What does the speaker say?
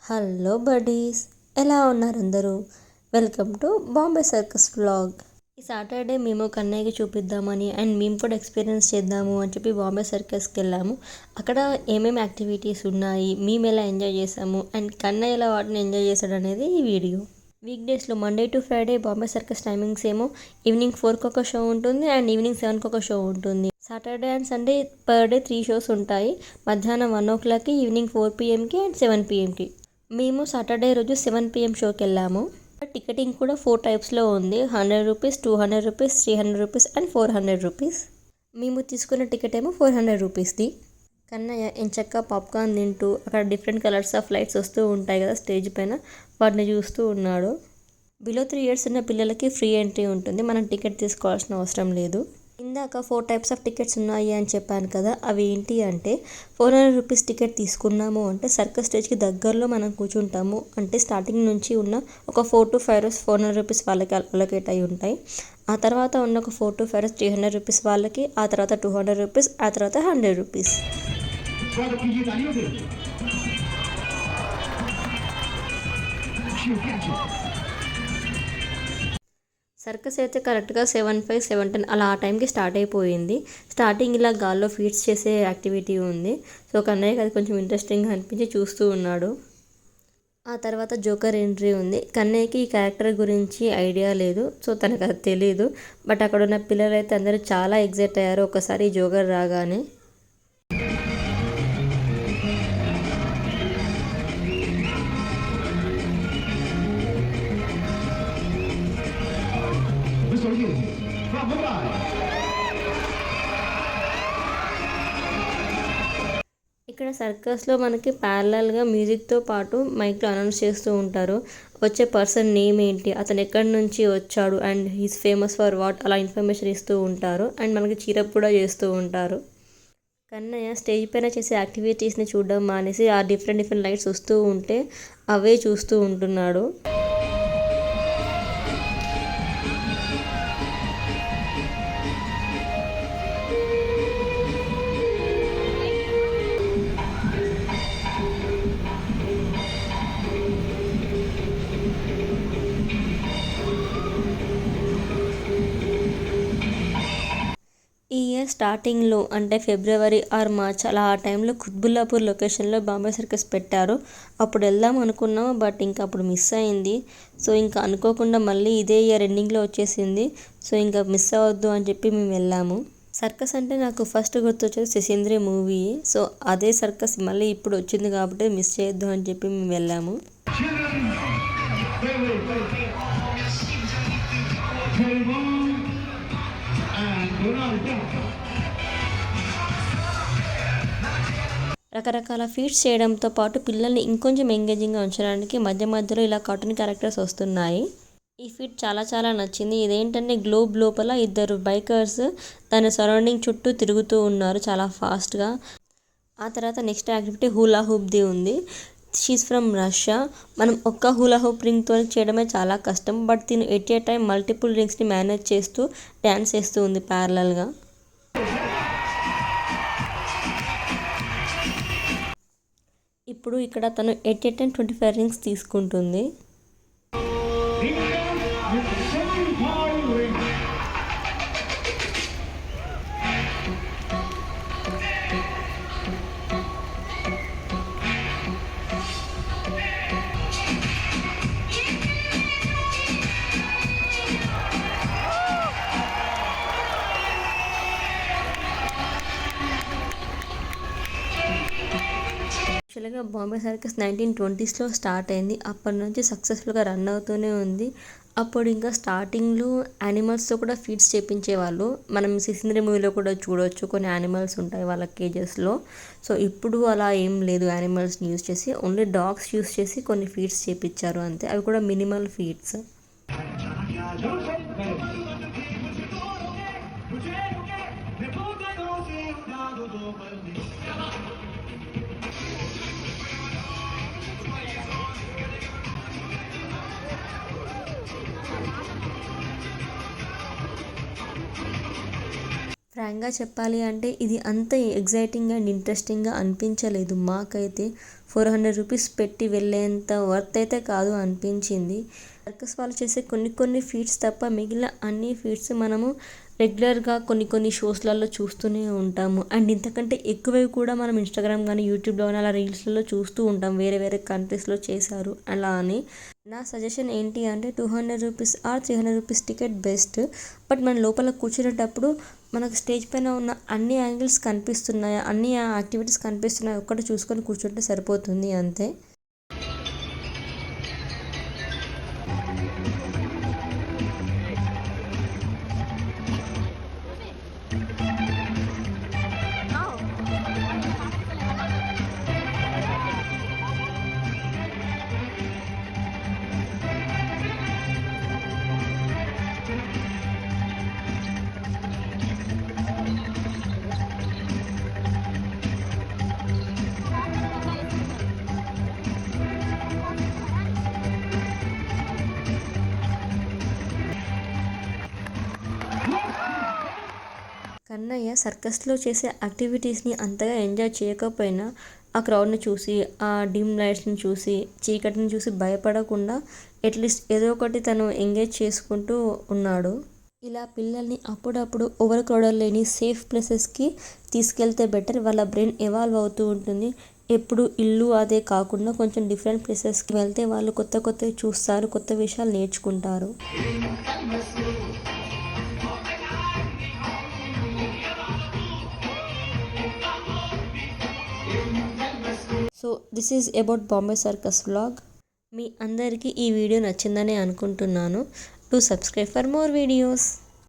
Hello buddies, ఎలా ఉన్నారు అందరూ? Welcome to Bombay circus vlog. ఈ సాటర్డే మేము కన్నయ్యకి చూపిద్దామని అండ్ మేము కూడా ఎక్స్పీరియన్స్ చేద్దాము అని చెప్పి బాంబే సర్కస్కి వెళ్ళాము. అక్కడ ఏమేమి యాక్టివిటీస్ ఉన్నాయి, మేము ఎలా ఎంజాయ్ చేసాము అండ్ కన్నయ్య ఎలా వాటిని ఎంజాయ్ చేశాడు అనేది ఈ వీడియో. వీక్ డేస్లో Monday to Friday Bombay circus timings ఏమో ఈవినింగ్ 4కి ఒక షో ఉంటుంది అండ్ ఈవినింగ్ 7కి ఒక షో ఉంటుంది. Saturday and Sunday per day 3 shows ఉంటాయి. మధ్యాహ్నం 1 o'clockకి, ఈవినింగ్ 4 pmకి అండ్ 7 pmకి. మేము సాటర్డే రోజు 7 pm షోకి వెళ్ళాము. టికెటింగ్ కూడా 4 టైప్స్లో ఉంది. 100 rupees, 200 rupees, 300 rupees and 400 rupees. మేము తీసుకున్న టికెట్ ఏమో 400 రూపీస్ది. కన్నయ్య ఎంచక్కా పాప్కార్న్ తింటూ అక్కడ డిఫరెంట్ కలర్స్ ఆఫ్ లైట్స్ వస్తూ ఉంటాయి కదా స్టేజ్ పైన, వాటిని చూస్తూ ఉన్నాడు. బిలో 3 years ఉన్న పిల్లలకి ఫ్రీ ఎంట్రీ ఉంటుంది, మనం టికెట్ తీసుకోవాల్సిన అవసరం లేదు. ఇందాక 4 టైప్స్ ఆఫ్ టికెట్స్ ఉన్నాయి అని చెప్పాను కదా, అవి ఏంటి అంటే 400 రూపీస్ టికెట్ తీసుకున్నాము అంటే సర్కస్ స్టేజ్కి దగ్గరలో మనం కూర్చుంటాము. అంటే స్టార్టింగ్ నుంచి ఉన్న ఒక 4 to 5 rows 400 రూపీస్ వాళ్ళకి అలొకేట్ అయి ఉంటాయి. ఆ తర్వాత ఉన్న ఒక 4 to 5 rows 300 రూపీస్ వాళ్ళకి, ఆ తర్వాత 200 రూపీస్, ఆ తర్వాత 100 రూపీస్. సర్కస్ అయితే కరెక్ట్గా 7:05, 7:10 అలా ఆ టైంకి స్టార్ట్ అయిపోయింది. స్టార్టింగ్ ఇలా గాల్లో ఫీడ్స్ చేసే యాక్టివిటీ ఉంది. సో కన్నయ్యకి అది కొంచెం ఇంట్రెస్టింగ్గా అనిపించి చూస్తూ ఉన్నాడు. ఆ తర్వాత జోకర్ ఎంట్రీ ఉంది. కన్నయ్యకి ఈ క్యారెక్టర్ గురించి ఐడియా లేదు, సో తనకు అది తెలీదు. బట్ అక్కడ ఉన్న పిల్లలు అయితే అందరూ చాలా ఎగ్జైట్ అయ్యారు ఒకసారి జోకర్ రాగానే. ఇక్కడ సర్కస్లో మనకి ప్యారలల్గా మ్యూజిక్తో పాటు మైక్లో అనౌన్స్ చేస్తూ ఉంటారు. వచ్చే పర్సన్ నేమ్ ఏంటి, అతను ఎక్కడి నుంచి వచ్చాడు and he's famous for what, అలా ఇన్ఫర్మేషన్ ఇస్తూ ఉంటారు. అండ్ మనకి చీరప్ కూడా చేస్తూ ఉంటారు. కన్నయ్య స్టేజ్ పైన చేసే యాక్టివిటీస్ని చూడడం మానేసి ఆ డిఫరెంట్ లైట్స్ వస్తూ ఉంటే అవే చూస్తూ ఉంటున్నాడు. ఈ ఇయర్ స్టార్టింగ్లో అంటే ఫిబ్రవరి ఆర్ మార్చ్ అలా ఆ టైంలో కుత్బుల్లాపూర్ లొకేషన్లో బాంబే సర్కస్ పెట్టారు. అప్పుడు వెళ్దాం అనుకున్నాము, బట్ ఇంకా అప్పుడు మిస్ అయింది. సో ఇంకా అనుకోకుండా మళ్ళీ ఇదే ఇయర్ ఎండింగ్లో వచ్చేసింది. సో ఇంకా మిస్ అవ్వద్దు అని చెప్పి మేము వెళ్ళాము. సర్కస్ అంటే నాకు ఫస్ట్ గుర్తొచ్చేది శశీంద్రి మూవీ. సో అదే సర్కస్ మళ్ళీ ఇప్పుడు వచ్చింది కాబట్టి మిస్ చేయొద్దు అని చెప్పి మేము వెళ్ళాము. రకరకాల ఫీట్స్ చేయడంతో పాటు పిల్లల్ని ఇంకొంచెం ఎంగేజింగ్గా ఉంచడానికి మధ్య మధ్యలో ఇలా కార్టూన్ క్యారెక్టర్స్ వస్తున్నాయి. ఈ ఫీట్ చాలా నచ్చింది. ఇదేంటంటే గ్లోబ్ లోపల 2 బైకర్స్ దాని సరౌండింగ్ చుట్టూ తిరుగుతూ ఉన్నారు చాలా ఫాస్ట్గా. ఆ తర్వాత నెక్స్ట్ యాక్టివిటీ హూలా హూప్ది ఉంది. She's from Russia. మనం ఒక్క హూలా హూప్ రింగ్తో చేయడమే చాలా కష్టం, బట్ తిను ఎట్ ఏ టైం మల్టిపుల్ రింగ్స్ని మేనేజ్ చేస్తూ డ్యాన్స్ చేస్తూ ఉంది ప్యారలల్గా. ఇప్పుడు ఇక్కడ తను ఎట్ ఏ టైం 25 రింగ్స్ తీసుకుంటుంది. యాక్చువల్గా బాంబే సర్కస్ 1920sలో స్టార్ట్ అయింది. అప్పటి నుంచి సక్సెస్ఫుల్గా రన్ అవుతూనే ఉంది. అప్పుడు ఇంకా స్టార్టింగ్లో యానిమల్స్తో కూడా ఫీడ్స్ చేయించేవాళ్ళు. మనం శశీంద్రి మూవీలో కూడా చూడవచ్చు, కొన్ని యానిమల్స్ ఉంటాయి వాళ్ళ కేజెస్లో. సో ఇప్పుడు అలా ఏం లేదు, యానిమల్స్ని యూజ్ చేసి ఓన్లీ డాగ్స్ యూజ్ చేసి కొన్ని ఫీడ్స్ చేయించారు అంతే. అవి కూడా మినిమల్ ఫీడ్స్. ఫ్రాంక్గా చెప్పాలి అంటే ఇది అంత ఎగ్జైటింగ్ అండ్ ఇంట్రెస్టింగ్గా అనిపించలేదు మాకైతే. 400 రూపీస్ పెట్టి వెళ్ళేంత వర్త్ అయితే కాదు అనిపించింది. సర్కస్ వాళ్ళు చేసే కొన్ని ఫీట్స్ తప్ప మిగిలిన అన్ని ఫీట్స్ మనము రెగ్యులర్గా కొన్ని షోస్లలో చూస్తూనే ఉంటాము. అండ్ ఇంతకంటే ఎక్కువవి కూడా మనం ఇన్స్టాగ్రామ్ కానీ యూట్యూబ్లో కానీ అలా రీల్స్లలో చూస్తూ ఉంటాం, వేరే కంట్రీస్లో చేశారు అలా అని. నా సజెషన్ ఏంటి అంటే 200 rupees or 300 rupees ticket best. But మన లోపల కూర్చునేటప్పుడు మనకు స్టేజ్ పైన ఉన్న అన్ని యాంగిల్స్ కనిపిస్తున్నాయా, అన్ని యాక్టివిటీస్ కనిపిస్తున్నాయా ఒక్కటి చూసుకొని కూర్చుంటే సరిపోతుంది అంతే. కన్నయ్య సర్కస్లో చేసే యాక్టివిటీస్ని అంతగా ఎంజాయ్ చేయకపోయినా ఆ క్రౌడ్ని చూసి, ఆ డిమ్ లైట్స్ని చూసి, చీకటిని చూసి భయపడకుండా అట్లీస్ట్ ఏదో ఒకటి తను ఎంగేజ్ చేసుకుంటూ ఉన్నాడు. ఇలా పిల్లల్ని అప్పుడప్పుడు ఓవర్ క్రౌడెడ్ లేని సేఫ్ ప్లేసెస్కి తీసుకెళ్తే బెటర్. వాళ్ళ బ్రెయిన్ ఎవాల్వ్ అవుతూ ఉంటుంది. ఎప్పుడు ఇల్లు అదే కాకుండా కొంచెం డిఫరెంట్ ప్లేసెస్కి వెళ్తే వాళ్ళు కొత్తవి చూస్తారు, కొత్త విషయాలు నేర్చుకుంటారు. So this is about Bombay circus vlog. మీ అందరికీ ఈ వీడియో నచ్చిందని అనుకుంటున్నాను. To subscribe for more videos.